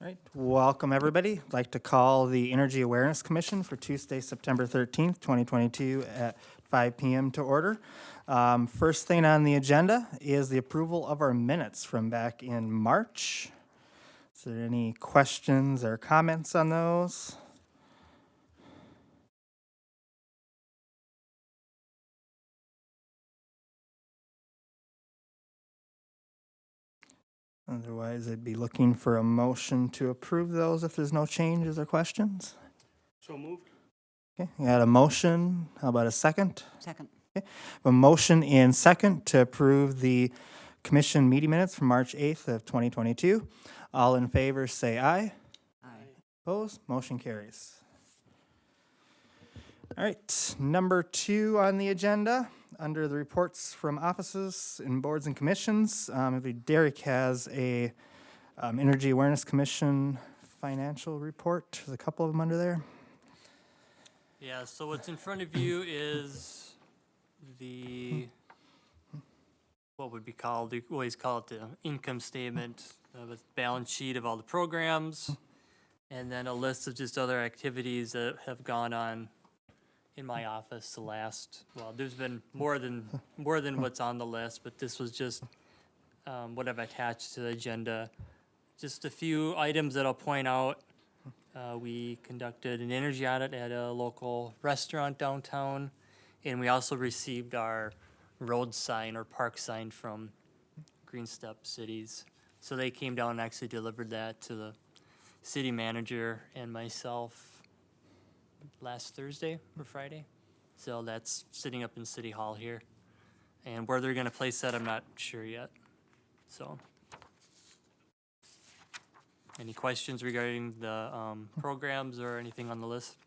All right, welcome everybody. I'd like to call the Energy Awareness Commission for Tuesday, September 13th, 2022 at 5 p.m. to order. First thing on the agenda is the approval of our minutes from back in March. Is there any questions or comments on those? Otherwise, I'd be looking for a motion to approve those if there's no changes or questions. So moved. Okay, you got a motion. How about a second? Second. A motion and second to approve the commission meeting minutes from March 8th of 2022. All in favor, say aye. Aye. Opposed? Motion carries. All right, number 2 on the agenda, under the reports from offices and boards and commissions, Derek has a Energy Awareness Commission financial report. There's a couple of them under there. Yeah, so what's in front of you is the, what would be called, we always call it the income statement, with balance sheet of all the programs, and then a list of just other activities that have gone on in my office the last, well, there's been more than what's on the list, but this was just what I've attached to the agenda. Just a few items that I'll point out. We conducted an energy audit at a local restaurant downtown, and we also received our road sign or park sign from Green Step Cities. So they came down and actually delivered that to the city manager and myself last Thursday or Friday. So that's sitting up in City Hall here. And where they're gonna place that, I'm not sure yet. So. Any questions regarding the programs or anything on the list?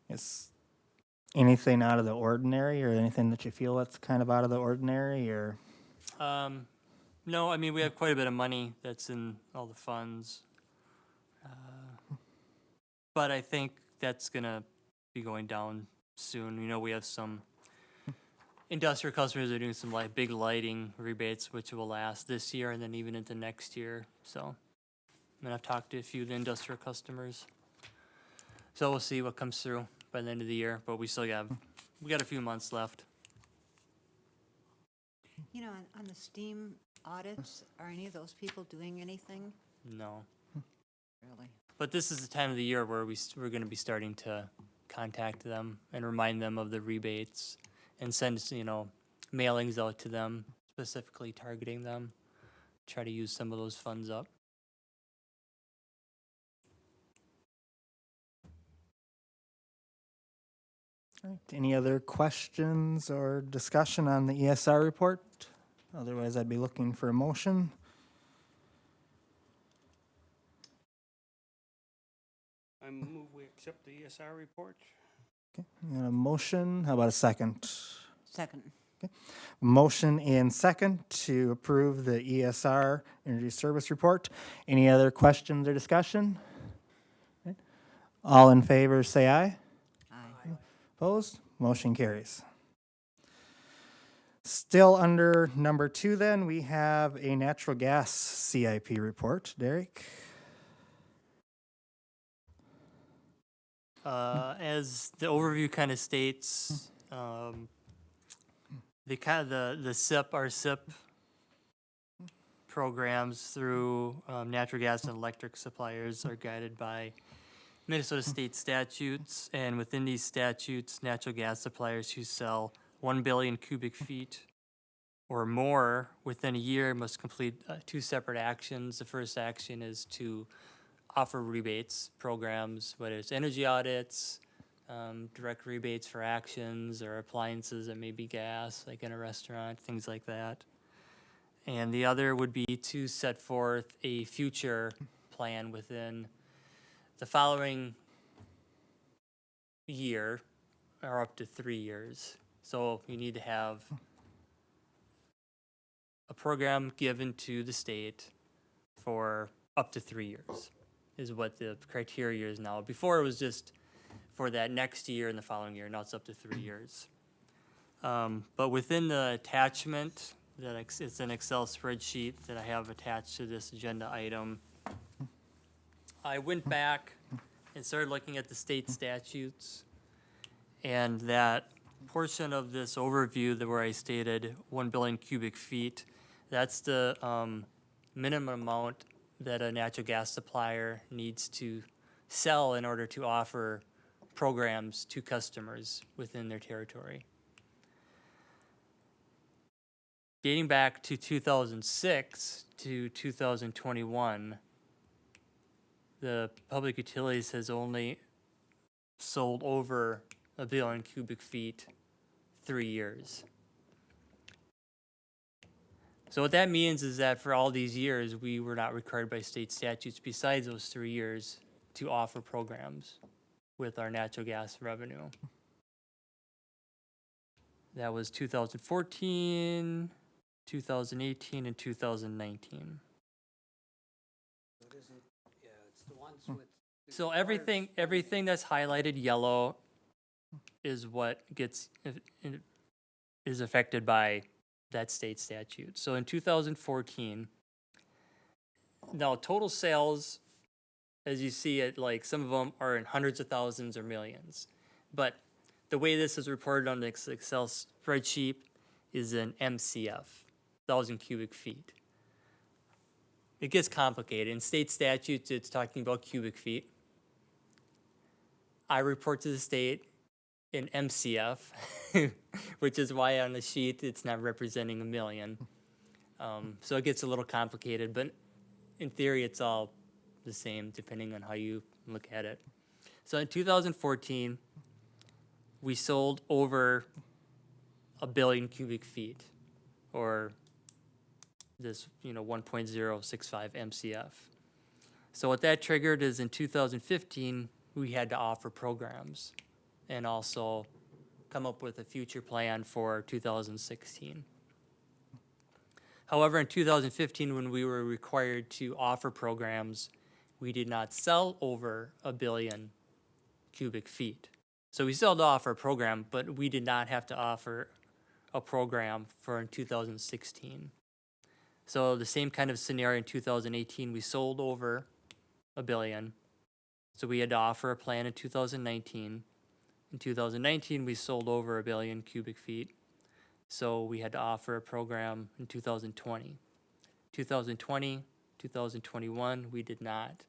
Is anything out of the ordinary or anything that you feel that's kind of out of the ordinary or? No, I mean, we have quite a bit of money that's in all the funds. But I think that's gonna be going down soon. You know, we have some industrial customers are doing some big lighting rebates, which will last this year and then even into next year. So, I mean, I've talked to a few of the industrial customers. So we'll see what comes through by the end of the year, but we got a few months left. You know, on the STEAM audits, are any of those people doing anything? No. Really? But this is the time of the year where we're going to be starting to contact them and remind them of the rebates and send, mailings out to them, specifically targeting them, try to use some of those funds up. All right, any other questions or discussion on the ESR report? Otherwise, I'd be looking for a motion. I move we accept the ESR report. And a motion, how about a second? Second. Motion and second to approve the ESR Energy Service Report. Any other questions or discussion? Okay. All in favor, say aye. Aye. Opposed? Motion carries. Still under number 2 then, we have a natural gas CIP report. Derek? As the overview kind of states, the SIP, our SIP programs through natural gas and electric suppliers are guided by Minnesota state statutes, and within these statutes, natural gas suppliers who sell 1 billion cubic feet or more within a year must complete 2 separate actions. The first action is to offer rebates programs, whether it's energy audits, direct rebates for actions or appliances that may be gas, like in a restaurant, things like that. And the other would be to set forth a future plan within the following year or up to 3 years. So you need to have a program given to the state for up to 3 years is what the criteria is now. Before it was just for that next year and the following year. Now it's up to 3 years. But within the attachment, it's an Excel spreadsheet that I have attached to this agenda item. I went back and started looking at the state statutes, and that portion of this overview that where I stated 1 billion cubic feet, that's the minimum amount that a natural gas supplier needs to sell in order to offer programs to customers within their territory. Dating back to 2006 to 2021, the Public Utilities has only sold over 1 billion cubic feet 3 years. So what that means is that for all these years, we were not required by state statutes besides those 3 years to offer programs with our natural gas revenue. That was 2014, 2018, and 2019. It isn't, yeah, it's the ones with. the So required everything that's highlighted yellow is what is affected by that state statute. So in 2014, now total sales, as you see it, like some of them are in hundreds of thousands or millions. But the way this is reported on the Excel spreadsheet is in MCF, 1,000 cubic feet. It gets complicated. In state statutes, it's talking about cubic feet. I report to the state in MCF, which is why on the sheet it's not representing a million. So it gets a little complicated, but in theory it's all the same depending on how you look at it. So in 2014, we sold over 1 billion cubic feet, or this, 1.065 MCF. So what that triggered is in 2015, we had to offer programs and also come up with a future plan for 2016. However, in 2015, when we were required to offer programs, we did not sell over 1 billion cubic feet. So we still had to offer a program, but we did not have to offer a program for in 2016. So the same kind of scenario in 2018, we sold over 1 billion. So we had to offer a plan in 2019. In 2019, we sold over 1 billion cubic feet. So we had to offer a program in 2020. 2020, 2021, we did not.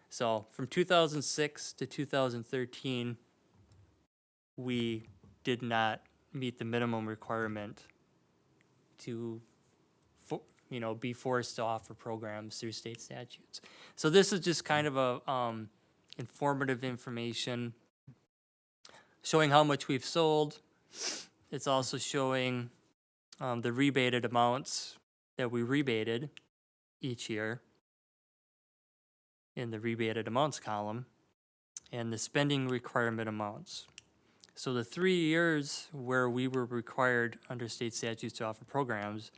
So from 2006 to 2013, we did not meet the minimum requirement to be forced to offer programs through state statutes. So this is just kind of a informative information showing how much we've sold. It's also showing the rebated amounts that we rebated each year in the rebated amounts column, and the spending requirement amounts. So the 3 years where we were required under state statutes to offer programs,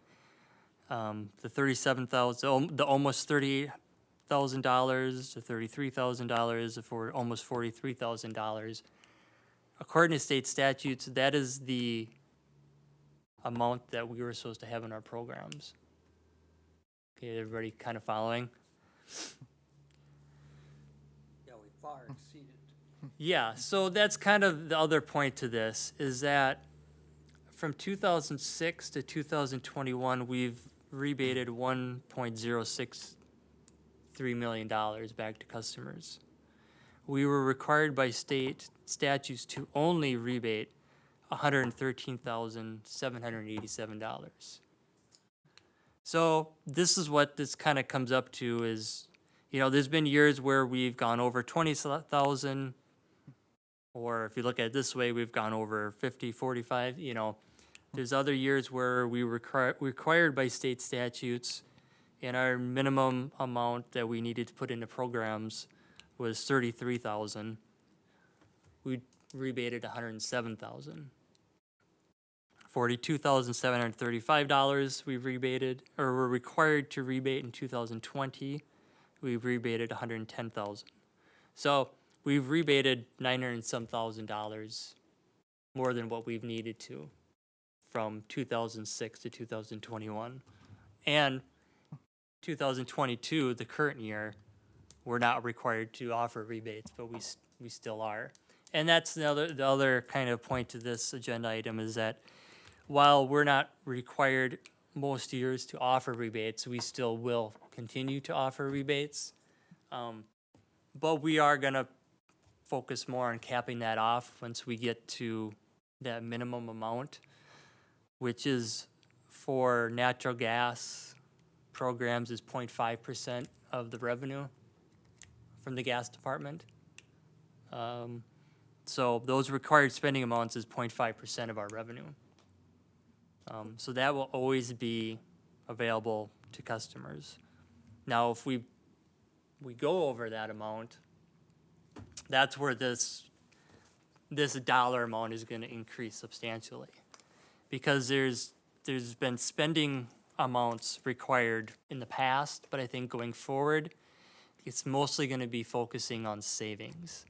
the $37,000, the almost $38,000, the $33,000, for almost $43,000. According to state statutes, that is the amount that we were supposed to have in our programs. Okay, everybody kind of following? Yeah, we far exceeded. Yeah, so that's kind of the other point to this, is that from 2006 to 2021, we've rebated $1.063 million back to customers. We were required by state statutes to only rebate $113,787. So this is what this kind of comes up to is, there's been years where we've gone over 20,000, or if you look at it this way, we've gone over 50, 45, There's other years where we were required by state statutes, and our minimum amount that we needed to put into programs was $33,000. We rebated $107,000. $42,735 we rebated, or were required to rebate in 2020. We rebated $110,000. So we've rebated $900 and some thousand more than what we've needed to from 2006 to 2021. And 2022, the current year, we're not required to offer rebates, but we still are. And that's the other kind of point to this agenda item is that while we're not required most years to offer rebates, we still will continue to offer rebates. But we are gonna focus more on capping that off once we get to that minimum amount, which is for natural gas programs is 0.5% of the revenue from the gas department. So those required spending amounts is 0.5% of our revenue. So that will always be available to customers. Now, if we go over that amount, that's where this dollar amount is gonna increase substantially. Because there's been spending amounts required in the past, but I think going forward, it's mostly gonna be focusing on savings.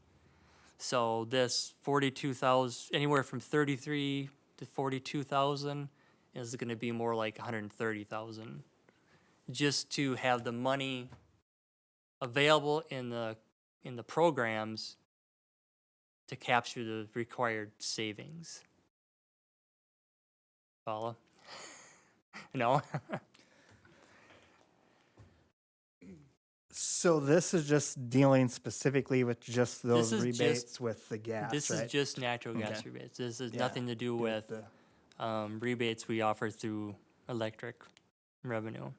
So this 42,000, anywhere from 33 to 42,000 is gonna be more like 130,000. Just to have the money available in the programs to capture the required savings. Follow? No? So this is just dealing specifically with just those is rebates just- with the gas, This right? is just natural gas Okay. rebates. This has Yeah, nothing to do with the- rebates we offer through electric revenue.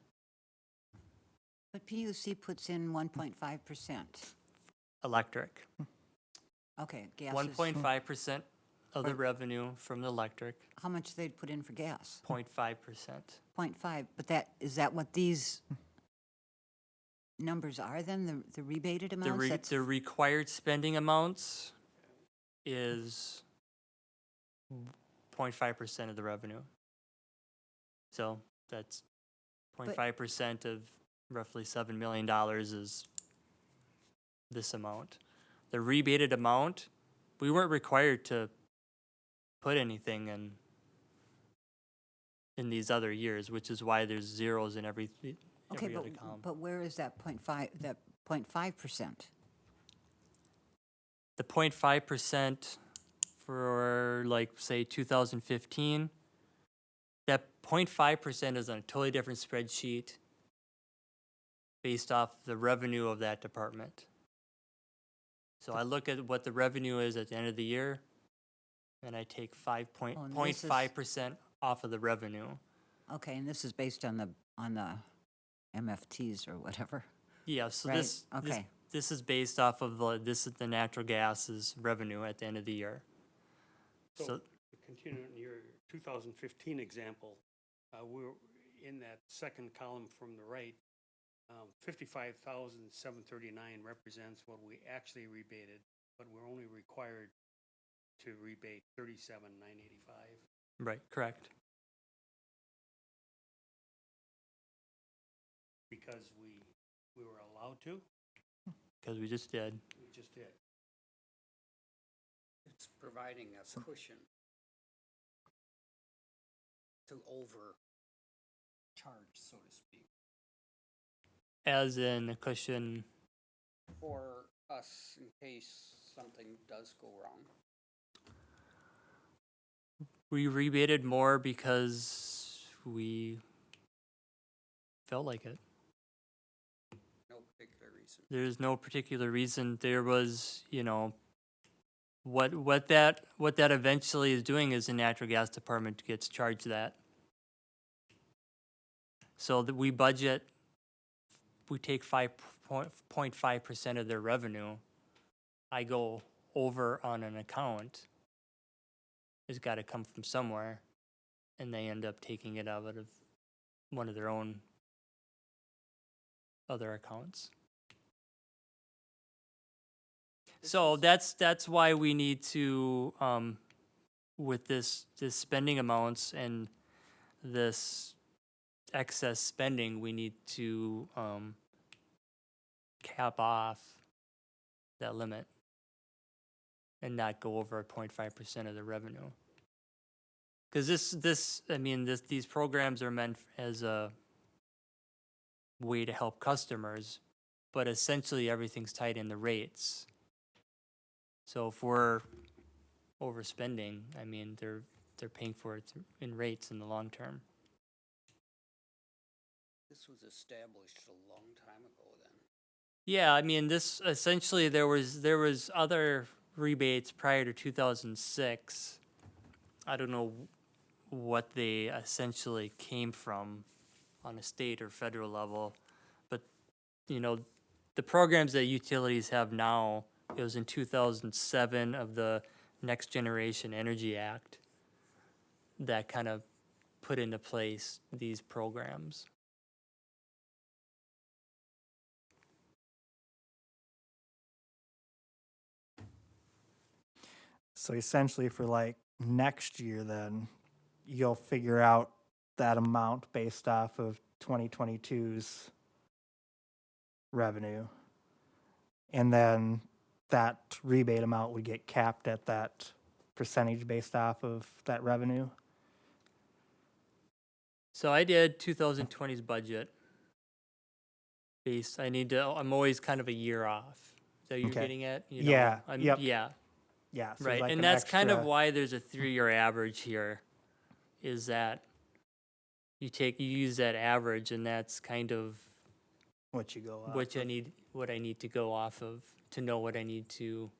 But PUC puts in 1.5%. Electric. Okay, gas is, 1.5% of the revenue from the electric, how much they'd put in for gas? 0.5%. 0.5, but is that what these numbers are then, the rebated amounts? That's- The required spending amounts is 0.5% of the revenue. So that's 0.5% of roughly $7 million is this amount. The rebated amount, we weren't required to put anything in these other years, which is why there's zeros in every Okay, other column. but where is that 0.5%? The 0.5% for like, say, 2015, that 0.5% is on a totally different spreadsheet based off the revenue of that department. So I look at what the revenue is at the end of the year, and I take Oh, and this is- 0.5% off of the revenue. Okay, and this is based on the MFTs or whatever. Yeah, so Right, this okay. this is based off of the natural gas's revenue at the end of the year. So, So to continue in your 2015 example, we're in that second column from the right, 55,739 represents what we actually rebated, but we're only required to rebate 37,985. right, correct. Because we were allowed to, Because we just did. we just did. It's providing a cushion to overcharge, so to speak, As in a cushion, for us in case something does go wrong. we rebated more because we felt like it. No particular reason. There's no particular reason. There was, what that eventually is doing is the natural gas department gets charged that. So that we take 5.5% of their revenue. I go over on an account. It's got to come from somewhere, and they end up taking it out of one of their own other accounts. So that's why we need to, with this spending amounts and this excess spending, we need to cap off that limit and not go over 0.5% of the revenue. Because these programs are meant as a way to help customers, but essentially everything's tied in the rates. So if we're overspending, I mean, they're paying for it in rates in the long term. This was established a long time ago then. Yeah, I mean, this essentially there was other rebates prior to 2006. I don't know what they essentially came from on a state or federal level, but you know, the programs that utilities have now, it was in 2007 of the Next Generation Energy Act that kind of put into place these programs. So essentially for like next year then, you'll figure out that amount based off of 2022's revenue. And then that rebate amount would get capped at that percentage based off of that revenue. So I did 2020's budget. I'm always kind of a year off. Is that what you're Okay. getting at? Yeah, yep. Yeah, Yeah. So right. like And an that's kind of extra- why there's a 3-year average here, is that you use that average, and that's kind of what you go off what I need to go off of to know what I need to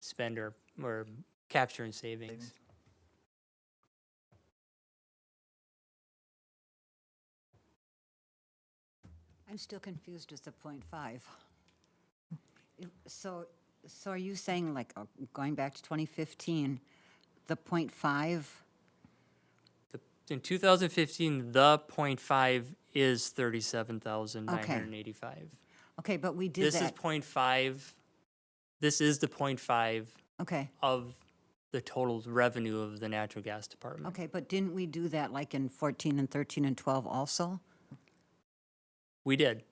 spend or capture in savings. I'm still confused with the .5. So are you saying like, going back to 2015, the .5, In 2015, the 0.5 is 37,985. okay, but we did This is that, 0.5. This is the 0.5 okay, of the total revenue of the natural gas department. okay, but didn't we do that like in 14 and 13 and 12 also? We did.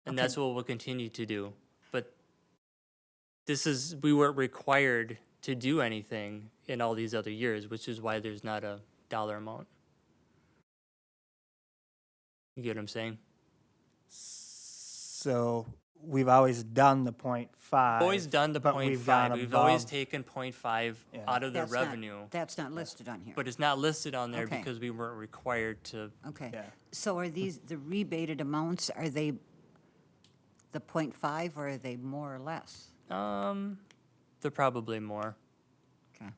And Okay. that's what we'll continue to do. But we weren't required to do anything in all these other years, which is why there's not a dollar amount. You get what I'm saying? So we've always done the 0.5. Always done the but we've gone 0.5. We've always above- taken 0.5 Yeah. out of the That's not- revenue, That's not listed on here. but it's not listed on there Okay. because we weren't required to. Okay. Yeah. So are these, the rebated amounts, are they the .5 or are they more or less? They're probably more. Okay.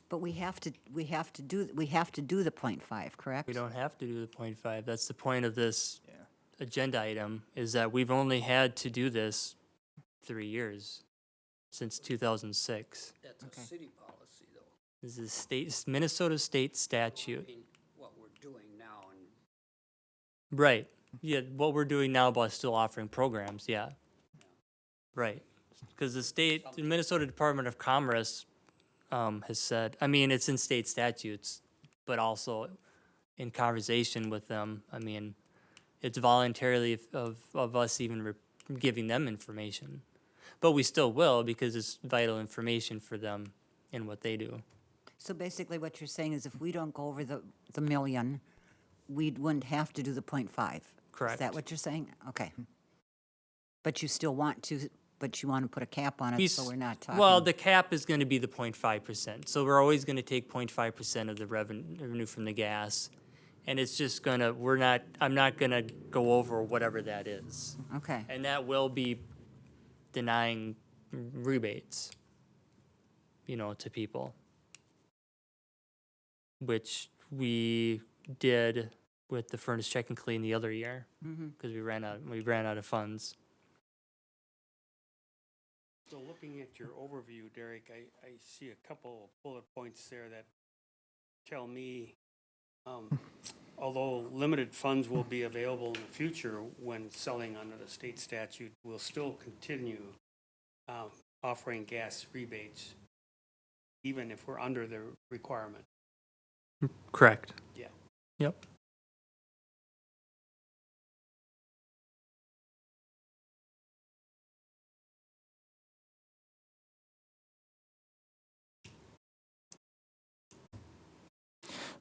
But we have to do the .5, correct? We don't have to do the 0.5. That's the point of this Yeah. agenda item, is that we've only had to do this 3 years, since 2006. That's a Okay. city policy though. This is Minnesota state I statute. mean, what we're doing now and Right. Yeah, what we're doing now by still offering programs, yeah. Right. Because the Minnesota Department of Commerce has said, I mean, it's in state statutes, but also in conversation with them, I mean, it's voluntarily of us even giving them information. But we still will, because it's vital information for them in what they do. So basically what you're saying is if we don't go over the million, we wouldn't have to do the .5? Is Correct. that what you're saying? Okay. But you still want to, but you want to put a cap on We it, so s- we're not talking. Well, the cap is going to be the 0.5%. So we're always going to take 0.5% of the revenue from the gas. And it's just going to, I'm not going to go over whatever that is. Okay, And that will be denying rebates, to people. Which we did with the furnace check and clean the other year, because we ran out of funds. So looking at your overview, Derek, I see a couple of bullet points there that tell me, although limited funds will be available in the future when selling under the state statute, we'll still continue offering gas rebates, even if we're under the requirement. Correct. Yeah. Yep.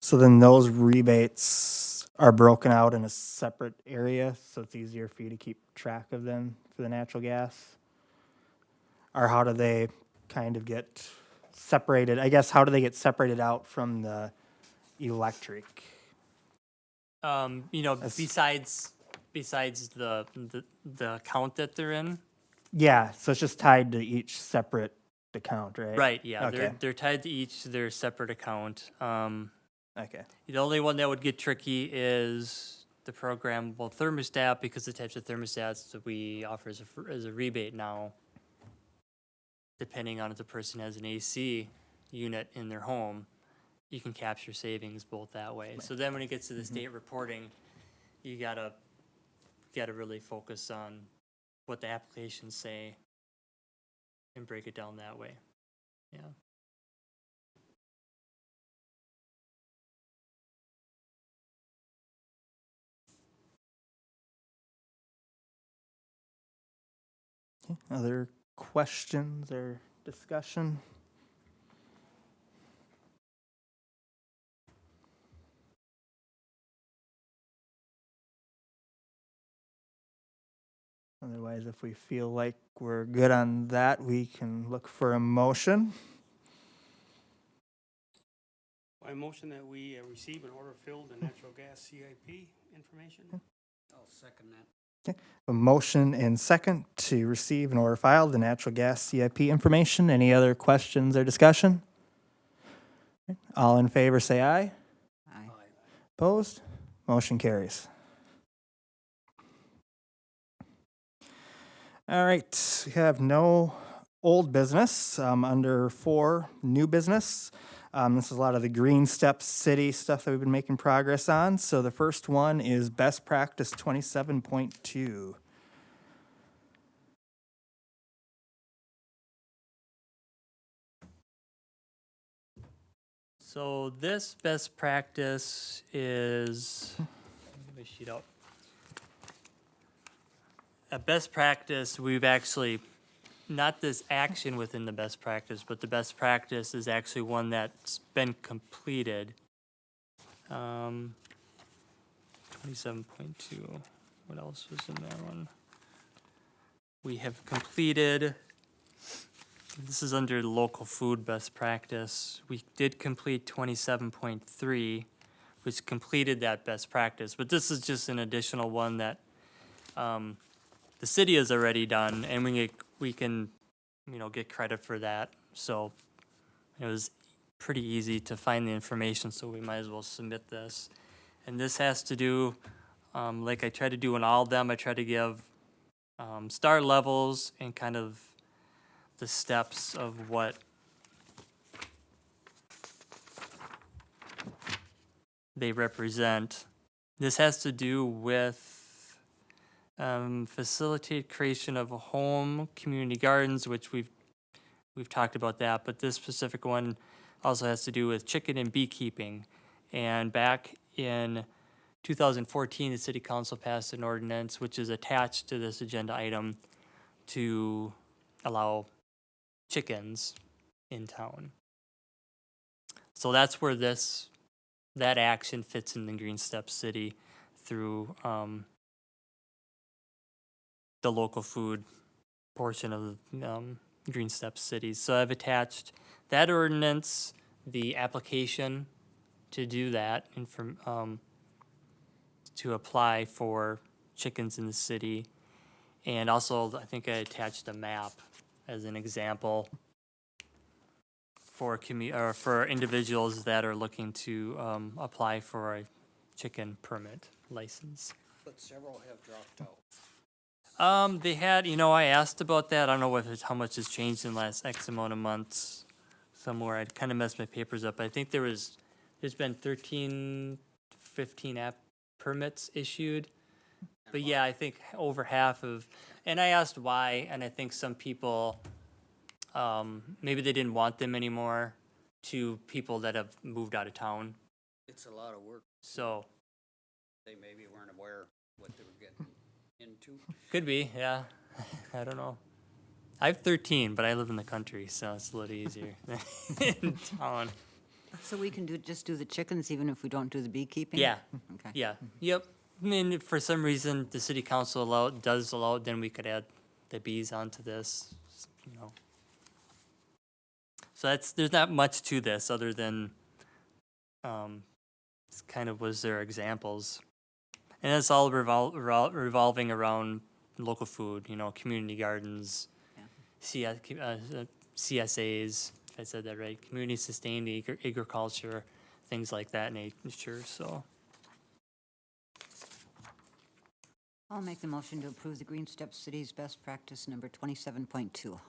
So then those rebates are broken out in a separate area, so it's easier for you to keep track of them for the natural gas? Or how do they kind of get separated? I guess, how do they get separated out from the electric? You know, That's- besides the account that they're in. Yeah, so it's just tied to each separate account, right? Right, yeah, Okay. they're tied to each their separate account. Okay. The only one that would get tricky is the programmable thermostat, because the types of thermostats that we offer as a rebate now, depending on if the person has an AC unit in their home, you can capture savings both that way. So then when it gets to the state reporting, you gotta really focus on what the applications say and break it down that way. Yeah. Other questions or discussion? Otherwise, if we feel like we're good on that, we can look for a motion. I motion that we receive and order filled the natural gas CIP information. I'll second that. A motion and second to receive and order filed the natural gas CIP information. Any other questions or discussion? All in favor, say aye. Aye. Opposed? Motion carries. All right, we have no old business. Under 4, new business. This is a lot of the Green Steps City stuff that we've been making progress on. So the first one is Best Practice 27.2. So this best practice is, let me sheet out. A best practice, we've actually, not this action within the best practice, but the best practice is actually one that's been completed. 27.2, what else was in that one? We have completed, this is under local food best practice. We did complete 27.3, which completed that best practice, but this is just an additional one that the city has already done, and we can, you know, get credit for that. So it was pretty easy to find the information, so we might as well submit this. And this has to do, like I try to do in all of them, I try to give star levels and kind of the steps of what they represent. This has to do with facilitate creation of a home, community gardens, which we've talked about that, but this specific one also has to do with chicken and beekeeping. And back in 2014, the city council passed an ordinance which is attached to this agenda item to allow chickens in town. So that's where that action fits in the Green Steps City through the local food portion of Green Steps City. So I've attached that ordinance, the application to do that, and to apply for chickens in the city. And also, I think I attached a map as an example for for individuals that are looking to apply for a chicken permit license. But several have dropped out. They had, you know, I asked about that. I don't know how much has changed in the last X amount of months somewhere. I kind of messed my papers up. I think there's been 13, 15 app permits issued. But yeah, I think over half of, and I asked why, and I think some people, maybe they didn't want them anymore, to people that have moved out of town. It's a lot of work. So, They maybe weren't aware what they were getting into. could be, yeah. I don't know. I have 13, but I live in the country, so it's a little easier than in town. So we can just do the chickens even if we don't do the beekeeping? Yeah, Okay. yeah, yep. I mean, if for some reason the city council does allow it, then we could add the bees onto this, you know. So there's not much to this other than, it's kind of was their examples. And it's all revolving around local food, you know, community gardens, CSAs, if I said that right, community sustained agriculture, things like that nature, so. I'll make the motion to approve the Green Step Cities Best Practice number 27.2.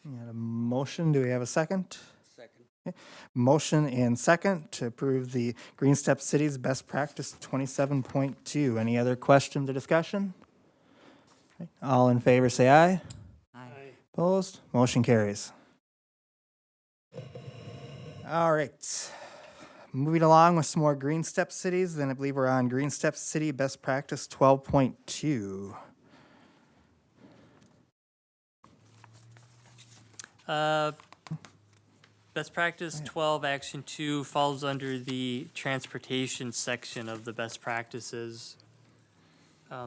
We had a motion, do we have a second? Second. Motion and second to approve the Green Step Cities Best Practice 27.2. Any other questions or discussion? All in favor, say aye. Aye. Opposed? Motion carries. All right. Moving along with some more Green Step Cities, then I believe we're on Green Step City Best Practice 12.2. Best practice 12, action 2 falls under the transportation section of the best practices.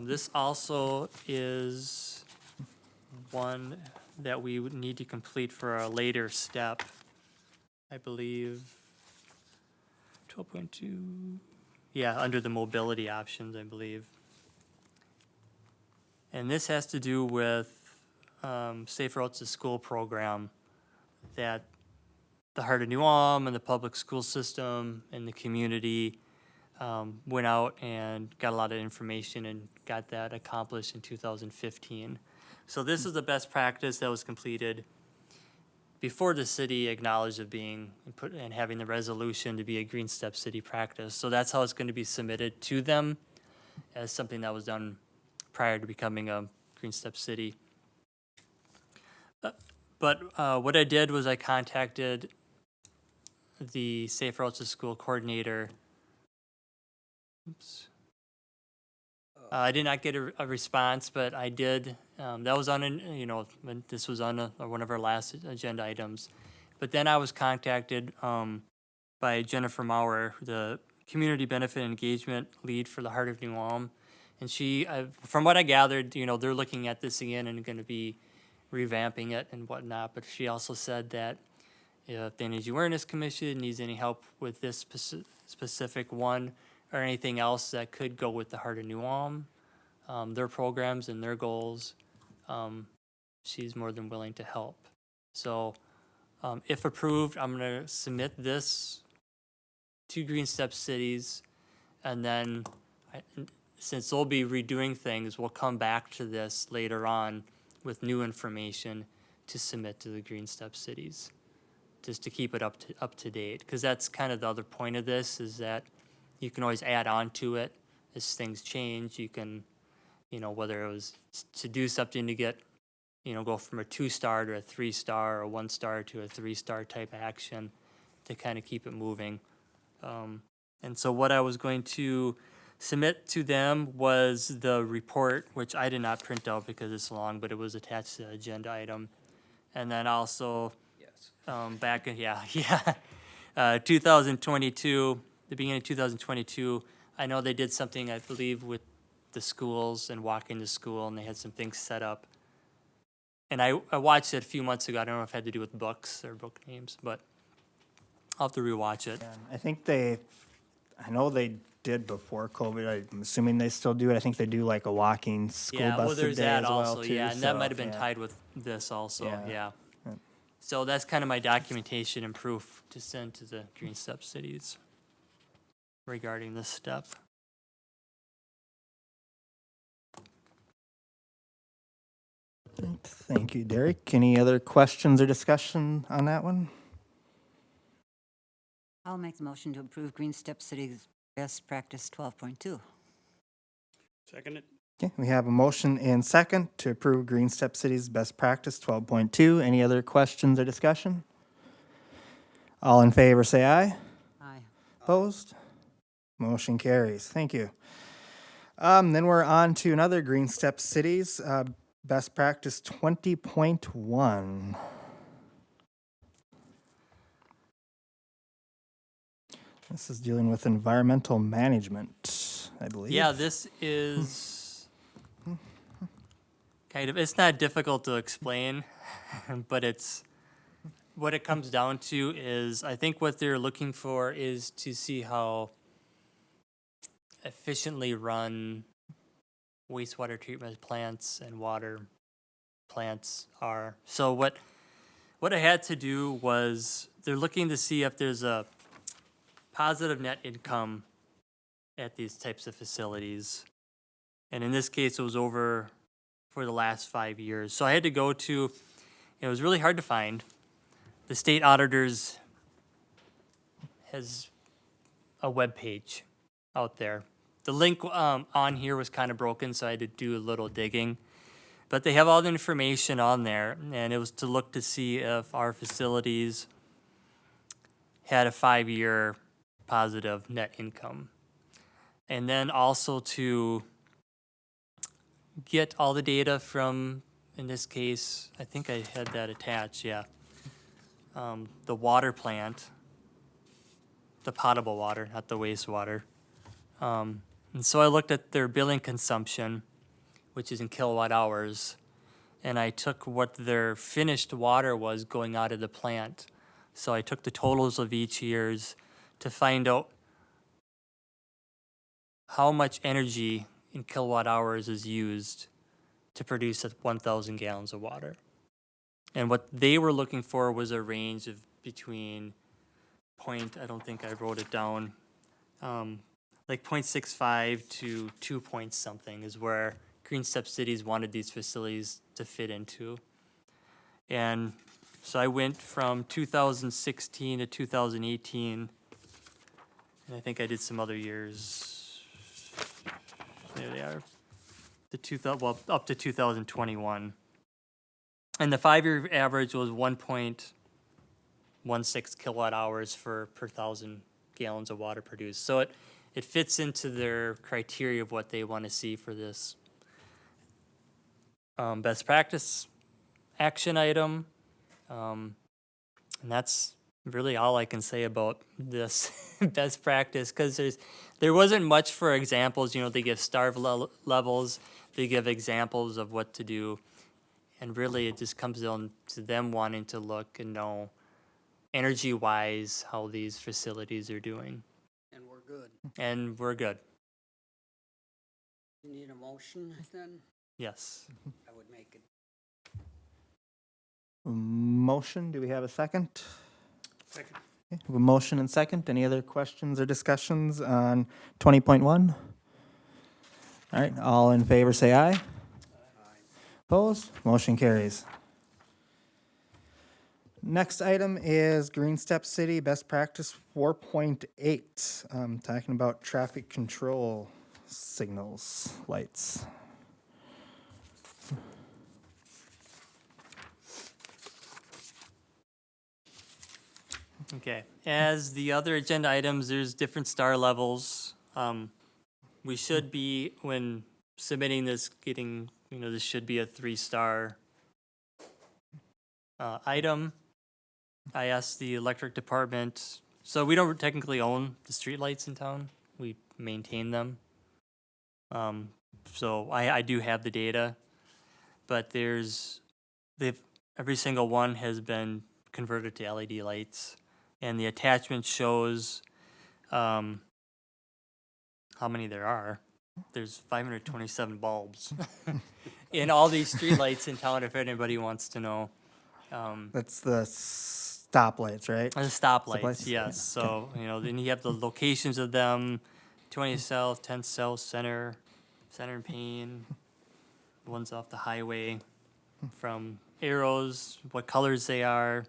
This also is one that we would need to complete for a later step, I believe. 12.2, yeah, under the mobility options, I believe. And this has to do with Safe Routes to School program that the Heart of New Ulm and the public school system and the community went out and got a lot of information and got that accomplished in 2015. So this is the best practice that was completed before the city acknowledged of being and having the resolution to be a Green Step City practice. So that's how it's going to be submitted to them as something that was done prior to becoming a Green Step City. But what I did was I contacted the Safe Routes to School coordinator. Oops. I did not get a response, but I did. That was on, this was on one of our last agenda items. But then I was contacted by Jennifer Maurer, the Community Benefit Engagement Lead for the Heart of New Ulm. And she, from what I gathered, they're looking at this again and going to be revamping it and whatnot. But she also said that if the Energy Awareness Commission needs any help with this specific one or anything else that could go with the Heart of New Ulm, their programs and their goals, she's more than willing to help. So if approved, I'm going to submit this to Green Step Cities, and then since they'll be redoing things, we'll come back to this later on with new information to submit to the Green Step Cities, just to keep it up to date. Because that's kind of the other point of this, is that you can always add on to it as things change. You can, whether it was to do something to get, go from a 2-star to a 3-star or a 1-star to a 3-star type action to kind of keep it moving. And so what I was going to submit to them was the report, which I did not print out because it's long, but it was attached to the agenda item. And then also, Yes. back in, 2022, the beginning of 2022, I know they did something, I believe, with the schools and walking to school, and they had some things set up. And I watched it a few months ago. I don't know if it had to do with books or book names, but I'll have to rewatch it. And I think I know they did before COVID. I'm assuming they still do it. I think they do like a walking school Yeah, well, bus a there's day that as well also, too. yeah, and that so, might have been yeah. tied with this also, Yeah. yeah. Yeah. So that's kind of my documentation and proof to send to the Green Step Cities regarding this step. Thank you, Derek. Any other questions or discussion on that one? I'll make the motion to approve Green Step Cities Best Practice 12.2. Second it? Okay, we have a motion and second to approve Green Step Cities Best Practice 12.2. Any other questions or discussion? All in favor, say aye. Aye. Opposed? Motion carries. Thank you. Then we're on to another Green Step Cities, Best Practice 20.1. This is dealing with environmental management, I believe. Yeah, this is kind of, it's not difficult to explain, but it's, what it comes down to is, I think what they're looking for is to see how efficiently run wastewater treatment plants and water plants are. So what I had to do was, they're looking to see if there's a positive net income at these types of facilities. And in this case, it was over for the last 5 years. So I had to go to, it was really hard to find. The state auditors has a web page out there. The link on here was kind of broken, so I had to do a little digging. But they have all the information on there, and it was to look to see if our facilities had a 5-year positive net income. And then also to get all the data from, in this case, I think I had that attached, yeah. The water plant, the potable water, not the wastewater. And so I looked at their billing consumption, which is in kilowatt hours, and I took what their finished water was going out of the plant. So I took the totals of each year's to find out how much energy in kilowatt hours is used to produce 1,000 gallons of water. And what they were looking for was a range of between I don't think I wrote it down, like 0.65 to 2 point something is where Green Step Cities wanted these facilities to fit into. And so I went from 2016 to 2018, and I think I did some other years. There they are. Up to 2021. And the 5-year average was 1.16 kilowatt hours per 1,000 gallons of water produced. So it fits into their criteria of what they want to see for this best practice action item. And that's really all I can say about this best practice, because there wasn't much for examples. You know, they give star levels, they give examples of what to do. And really, it just comes down to them wanting to look and know, energy-wise, how these facilities are doing. And we're good. And we're good. You need a motion then? Yes. I would make it. Motion, do we have a second? Second. Okay, we have a motion and second. Any other questions or discussions on 20.1? All right, all in favor say aye. Opposed? Motion carries. Next item is Green Step City Best Practice 4.8, talking about traffic control signals, lights. Okay. As the other agenda items, there's different star levels. We should be, when submitting this, getting, this should be a 3-star item. I asked the electric department, so we don't technically own the streetlights in town. We maintain them. So I do have the data, but every single one has been converted to LED lights, and the attachment shows how many there are. There's 527 bulbs in all these streetlights in town, if anybody wants to know. That's the stoplights, right? The stoplights, Stoplights, yeah, yes. So, then you have the locations of them, 20 South, 10 South, Center and Payne, the ones off the highway, from arrows, what colors they are.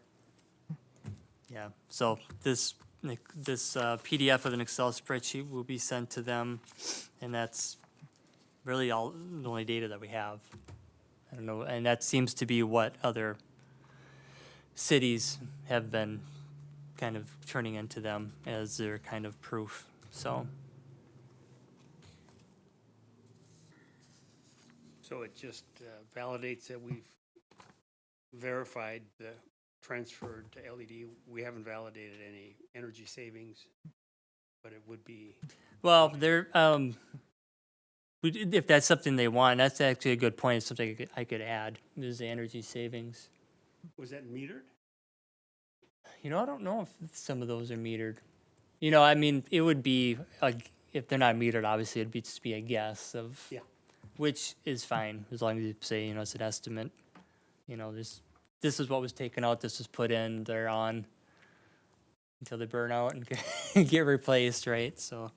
Yeah, so this PDF with an Excel spreadsheet will be sent to them, and that's really the only data that we have. I don't know, and that seems to be what other cities have been kind of turning into them as their kind of proof, so. So it just validates that we've verified the transfer to LED. We haven't validated any energy savings. but it would be, Well, if that's something they want, that's actually a good point. It's something I could add, is the energy savings. was that metered? You know, I don't know if some of those are metered. You know, I mean, it would be, if they're not metered, obviously it'd just be a guess of, Yeah. which is fine, as long as you say, you know, it's an estimate. You know, this is what was taken out, this was put in, they're on until they burn out and get replaced, right? So,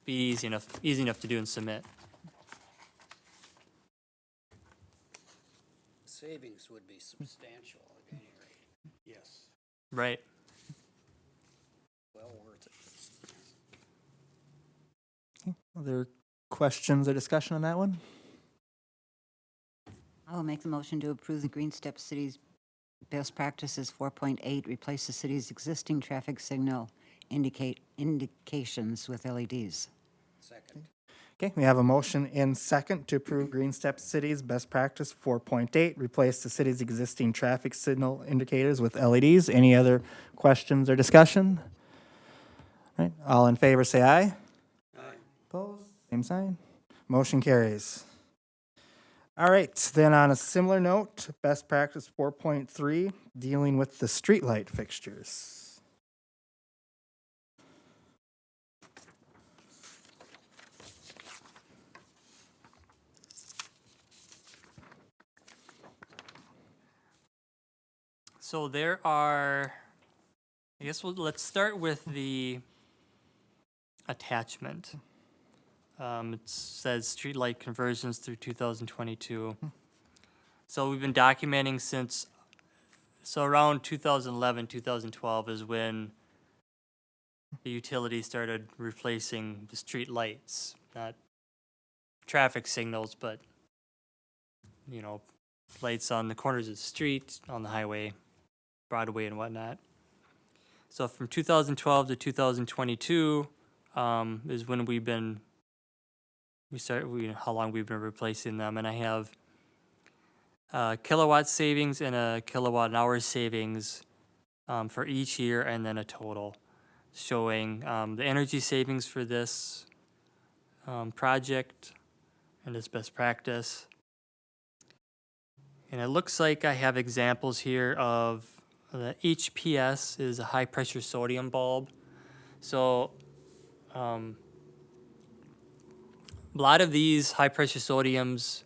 be easy enough to do and submit. Savings would be substantial at any rate, Yes. Right. well worth it. Other questions or discussion on that one? I will make the motion to approve the Green Step City's best practices 4.8, replace the city's existing traffic signal indications with LEDs. Second, Okay, we have a motion in second to approve Green Step City's best practice 4.8, replace the city's existing traffic signal indicators with LEDs. Any other questions or discussion? All right, all in favor say aye. Opposed? Same sign. Motion carries. All right, then on a similar note, best practice 4.3, dealing with the streetlight fixtures. So there are, I guess let's start with the attachment. It says streetlight conversions through 2022. So we've been documenting so around 2011, 2012 is when the utility started replacing the street lights, not traffic signals, but, you know, lights on the corners of the street, on the highway, Broadway and whatnot. So from 2012 to 2022 is when how long we've been replacing them. And I have kilowatt savings and a kilowatt an hour savings for each year, and then a total showing the energy savings for this project and this best practice. And it looks like I have examples here of the HPS is a high pressure sodium bulb. So a lot of these high pressure sodiums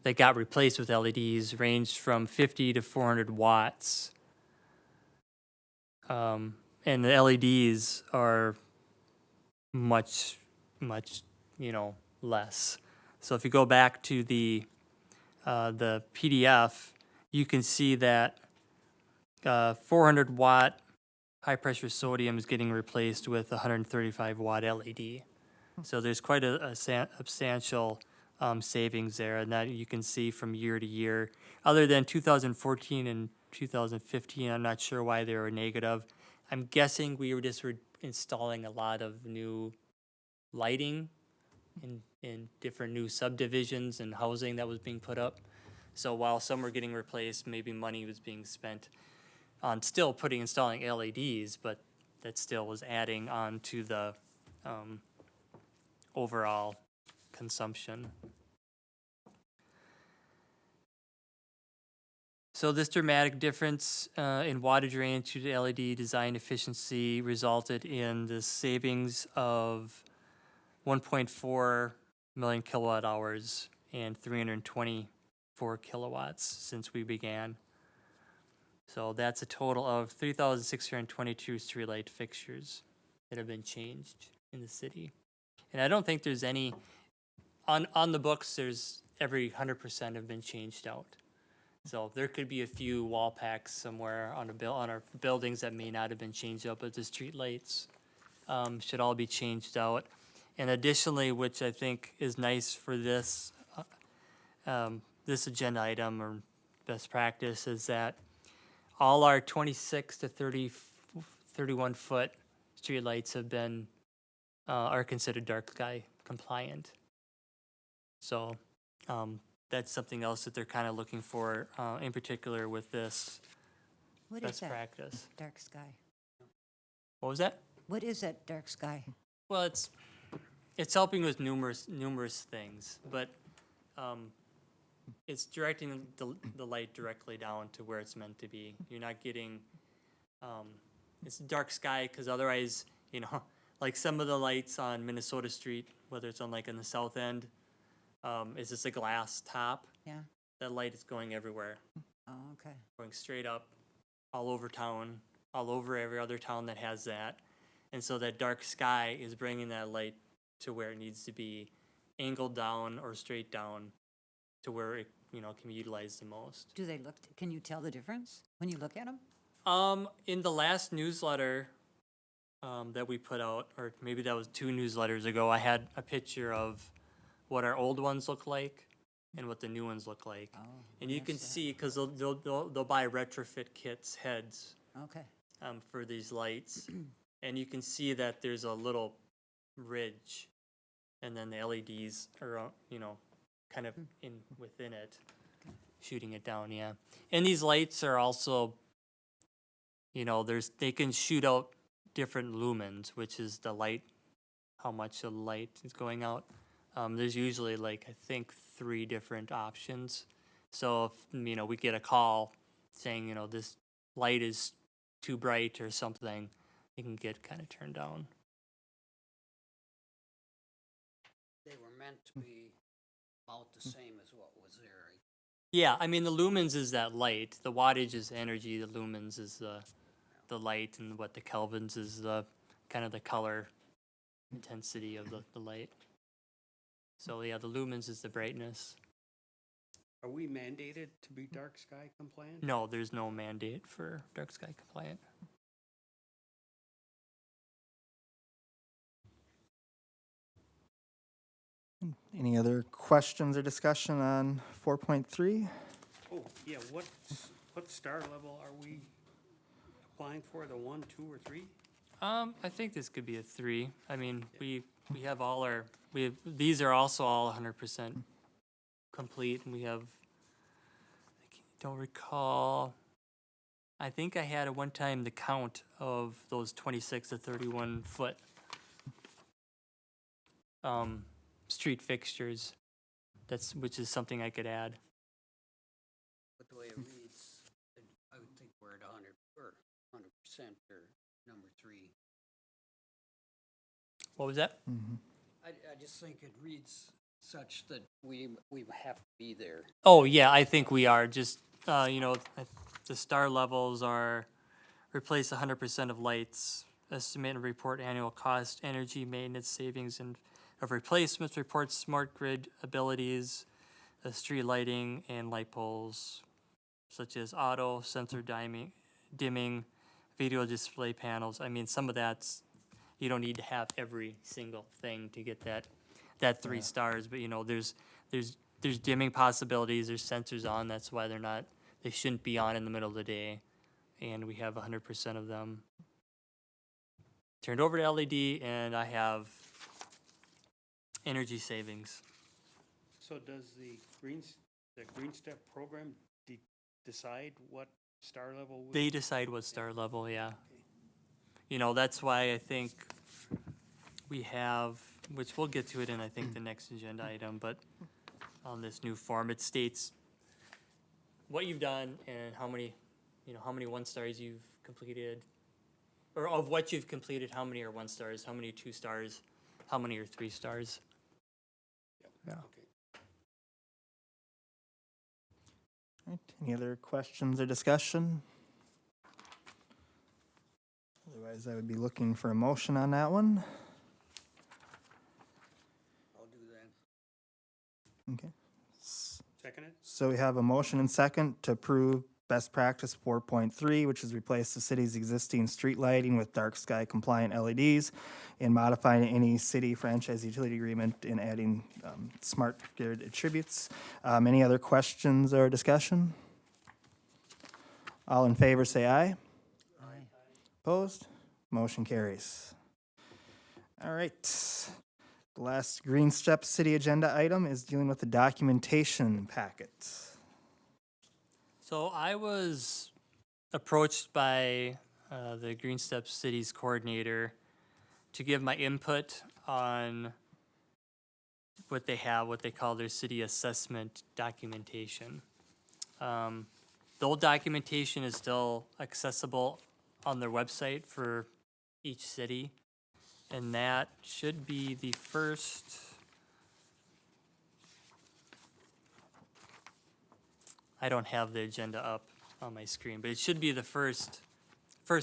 that got replaced with LEDs ranged from 50 to 400 watts. And the LEDs are much, less. So if you go back to the PDF, you can see that 400 watt high pressure sodium is getting replaced with 135 watt LED. So there's quite a substantial savings there, and that you can see from year to year. Other than 2014 and 2015, I'm not sure why they were negative. I'm guessing we were just installing a lot of new lighting in different new subdivisions and housing that was being put up. So while some were getting replaced, maybe money was being spent on still installing LEDs, but that still was adding on to the overall consumption. So this dramatic difference in water drainage due to LED design efficiency resulted in the savings of 1.4 million kilowatt hours and 324 kilowatts since we began. So that's a total of 3,622 streetlight fixtures that have been changed in the city. And I don't think there's any, on the books, there's every 100% have been changed out. So there could be a few wall packs somewhere on our buildings that may not have been changed out, but the streetlights should all be changed out. And additionally, which I think is nice for this agenda item or best practice, is that all our 26 to 31 foot streetlights have been are considered dark sky compliant. So that's something else that they're kind of looking for, in particular with this What is best that? practice. Dark sky. What was that? What is that dark sky? Well, it's helping with numerous things, but it's directing the light directly down to where it's meant to be. You're not getting it's dark sky because otherwise, you know, like some of the lights on Minnesota Street, whether it's on like in the south end, is just a glass top. Yeah? That light is going everywhere, Oh, okay. going straight up, all over town, all over every other town that has that. And so that dark sky is bringing that light to where it needs to be, angled down or straight down to where it, you know, can be utilized the most. Do they look, can you tell the difference when you look at them? In the last newsletter that we put out, or maybe that was 2 newsletters ago, I had a picture of what our old ones look like and what the new ones look like. Oh, And you can see, because they'll buy retrofit kits, heads, okay. for these lights. And you can see that there's a little ridge, and then the LEDs are, you know, kind of in within it, shooting it down, yeah. And these lights are also, you know, they can shoot out different lumens, which is the light, how much of the light is going out. There's usually like, I think 3 different options. So if, you know, we get a call saying, you know, this light is too bright or something, it can get kind of turned down. They were meant to be about the same as what was there. Yeah, I mean, the lumens is that light, the wattage is energy, the lumens is the light, and what the kelvins is the kind of the color intensity of the light. So yeah, the lumens is the brightness. Are we mandated to be dark sky compliant? No, there's no mandate for dark sky compliant. Any other questions or discussion on 4.3? Oh, yeah, what star level are we applying for, the 1, 2, or 3? I think this could be a 3. I mean, we have all our, these are also all 100% complete, and we have, I don't recall, I think I had at one time the count of those 26 to 31 foot street fixtures. Which is something I could add. But the way it reads, I would think we're at 100% or number 3. What was that? I just think it reads such that we have to be there. Oh, yeah, I think we are. Just, you know, the star levels are replace 100% of lights, estimate and report annual cost, energy maintenance savings, and of replacements, report smart grid abilities, street lighting, and light poles, such as auto, sensor dimming, video display panels. I mean, some of that's, you don't need to have every single thing to get that 3 stars, but you know, there's dimming possibilities, there's sensors on, that's why they shouldn't be on in the middle of the day, and we have 100% of them turned over to LED, and I have energy savings. So does the Green Step program decide what star level? They decide what star level, yeah. You know, that's why I think we have, which we'll get to it in, I think, the next agenda item, but on this new form, it states what you've done and how many 1 stars you've completed, or of what you've completed, how many are 1 stars, how many are 2 stars, how many are 3 stars. Yeah. Okay. Right, any other questions or discussion? Otherwise, I would be looking for a motion on that one. I'll do that. Okay. Second it? So we have a motion and second to approve best practice 4.3, which is replace the city's existing street lighting with dark sky compliant LEDs and modifying any city franchise utility agreement and adding smart grid attributes. Any other questions or discussion? All in favor say aye. Aye. Opposed? Motion carries. All right. The last Green Step City agenda item is dealing with the documentation packet. So I was approached by the Green Steps Cities coordinator to give my input on what they have, what they call their city assessment documentation. The old documentation is still accessible on their website for each city, and that should be the first. I don't have the agenda up on my screen, but it should be the first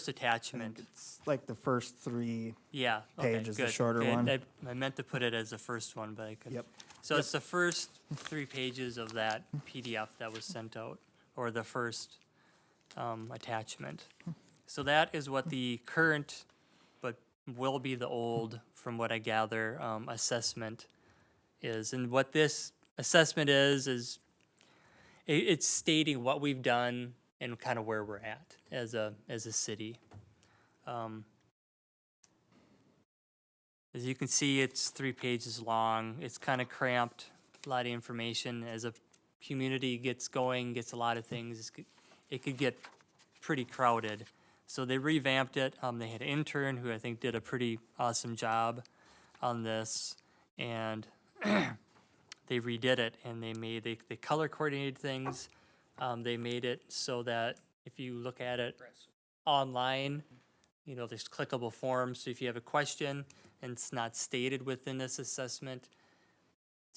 attachment. It's like the first 3. Yeah, okay, Page is the good, shorter good. one. I meant to put it as the first one, but I couldn't. Yep. So it's the first 3 pages of that PDF that was sent out, or the first attachment. So that is what the current, but will be the old, from what I gather, assessment is. And what this assessment is it's stating what we've done and kind of where we're at as a city. As you can see, it's 3 pages long. It's kind of cramped, a lot of information. As a community gets going, gets a lot of things, it could get pretty crowded. So they revamped it. They had an intern who I think did a pretty awesome job on this, and they redid it, and they color coordinated things. They made it so that if you look at it online, you know, there's clickable forms. So if you have a question and it's not stated within this assessment,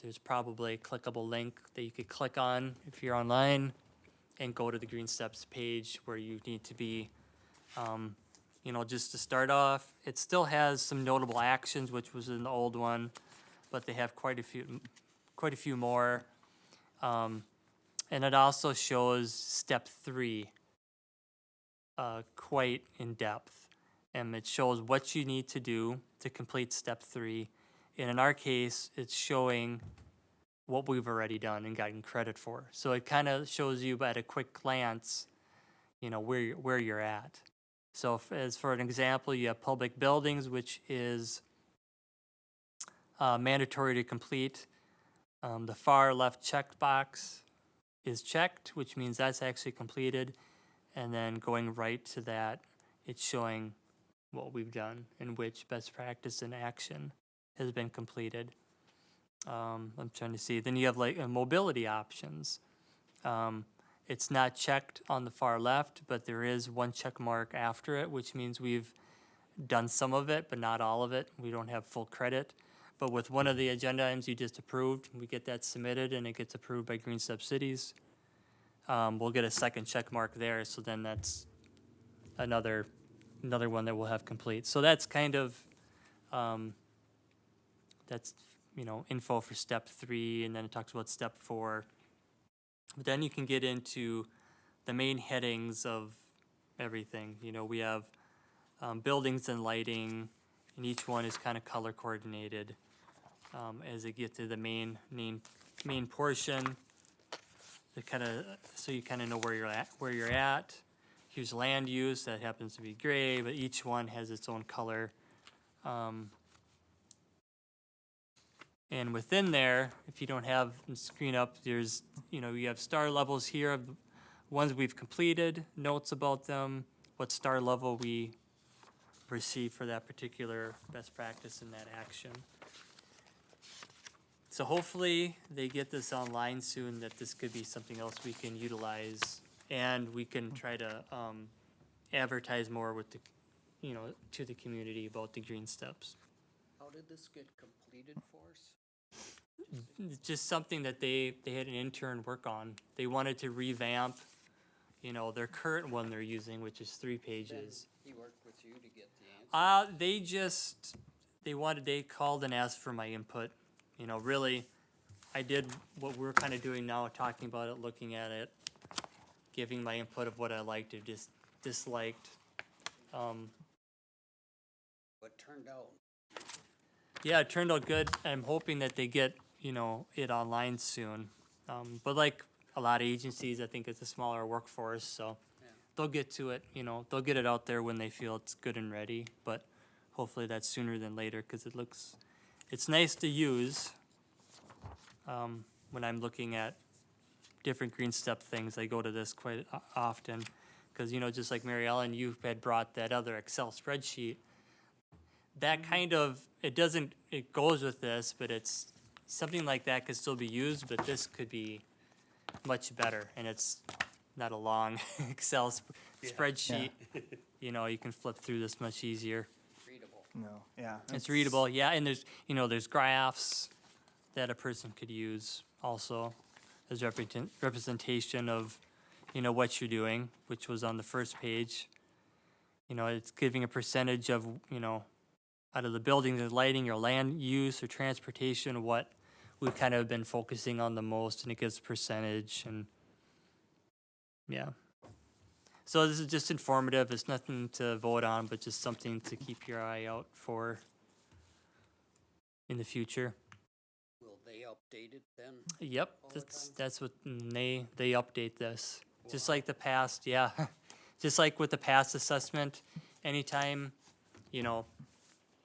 there's probably a clickable link that you could click on if you're online and go to the Green Steps page where you need to be. You know, just to start off, it still has some notable actions, which was in the old one, but they have quite a few more. And it also shows step 3 quite in depth. And it shows what you need to do to complete step 3. And in our case, it's showing what we've already done and gotten credit for. So it kind of shows you at a quick glance, you know, where you're at. So as for an example, you have public buildings, which is mandatory to complete. The far left checked box is checked, which means that's actually completed. And then going right to that, it's showing what we've done and which best practice in action has been completed. I'm trying to see. Then you have like mobility options. It's not checked on the far left, but there is one check mark after it, which means we've done some of it, but not all of it. We don't have full credit. But with one of the agenda items you just approved, we get that submitted and it gets approved by Green Step Cities. We'll get a second check mark there, so then that's another one that we'll have complete. So that's kind of, that's, you know, info for step 3, and then it talks about step 4. But then you can get into the main headings of everything. You know, we have buildings and lighting, and each one is kind of color coordinated as they get to the main portion. So you kind of know where you're at. Here's land use, that happens to be gray, but each one has its own color. And within there, if you don't have the screen up, there's, you know, you have star levels here of the ones we've completed, notes about them, what star level we received for that particular best practice in that action. So hopefully they get this online soon, that this could be something else we can utilize, and we can try to advertise more with the, you know, to the community about the Green Steps. How did this get completed for us? It's just something that they had an intern work on. They wanted to revamp, you know, their current one they're using, which is 3 pages. He worked with you to get the answer? They called and asked for my input. You know, really, I did what we're kind of doing now, talking about it, looking at it, giving my input of what I liked or disliked. What turned out? Yeah, it turned out good. I'm hoping that they get, you know, it online soon. But like a lot of agencies, I think it's a smaller workforce, so they'll get to it, you know, they'll get it out there when they feel it's good and ready. But hopefully that's sooner than later, because it's nice to use. When I'm looking at different Green Step things, I go to this quite often, because, you know, just like Mary Ellen, you had brought that other Excel spreadsheet. that kind of, it goes with this, but it's, something like that could still be used, but this could be much better, and it's not a long Excel spreadsheet. You know, you can flip through this much easier. Readable. No, yeah. It's readable, yeah, and there's, you know, there's graphs that a person could use also as representation of, you know, what you're doing, which was on the first page. You know, it's giving a percentage of, you know, out of the buildings and lighting or land use or transportation, what we've kind of been focusing on the most, and it gives percentage and, yeah. So this is just informative. It's nothing to vote on, but just something to keep your eye out for in the future. Will they update it then? Yep, All the that's what they update this. Just like the past, yeah. Just like with the past assessment, anytime, you know,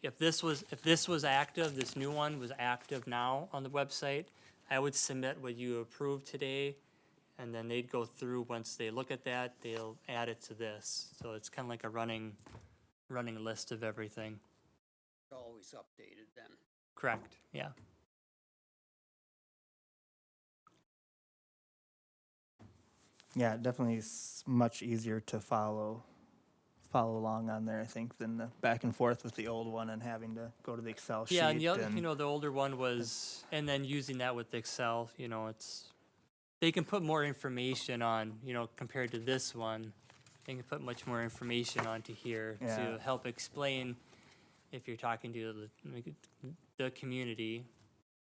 if this was active, this new one was active now on the website, I would submit what you approved today, and then they'd go through, once they look at that, they'll add it to this. So it's kind of like a running list of everything. Always updated then. Correct, yeah. Yeah, it definitely is much easier to follow along on there, I think, than the back and forth with the old one and having to go to the Excel sheet. Yeah, and the other, you know, the older one was, and then using that with Excel, you know, they can put more information on, you know, compared to this one. They can put much more information onto here Yeah. to help explain if you're talking to the community,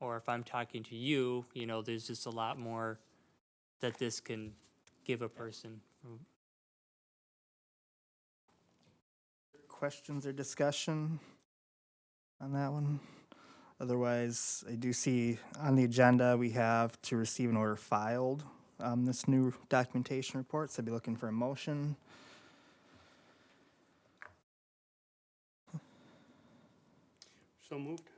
or if I'm talking to you, you know, there's just a lot more that this can give a person. Questions or discussion on that one? Otherwise, I do see on the agenda, we have to receive and order filed this new documentation report, so I'd be looking for a motion. So moved.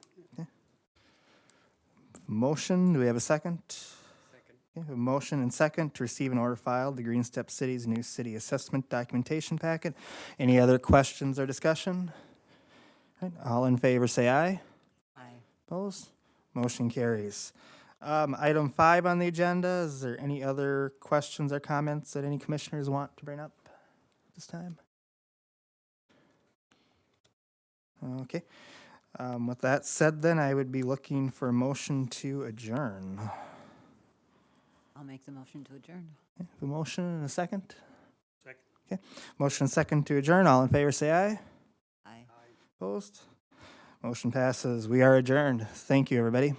Motion, do we have a second? Second. Okay, a motion and second to receive and order filed the Green Step City's new city assessment documentation packet. Any other questions or discussion? All right, all in favor, say aye. Aye. Opposed? Motion carries. Item 5 on the agenda, is there any other questions or comments that any commissioners want to bring up this time? Okay. With that said, then, I would be looking for a motion to adjourn. I'll make the motion to adjourn. A motion and a second? Second. Motion and second to adjourn. All in favor, say aye. Aye. Opposed? Motion passes. We are adjourned. Thank you, everybody.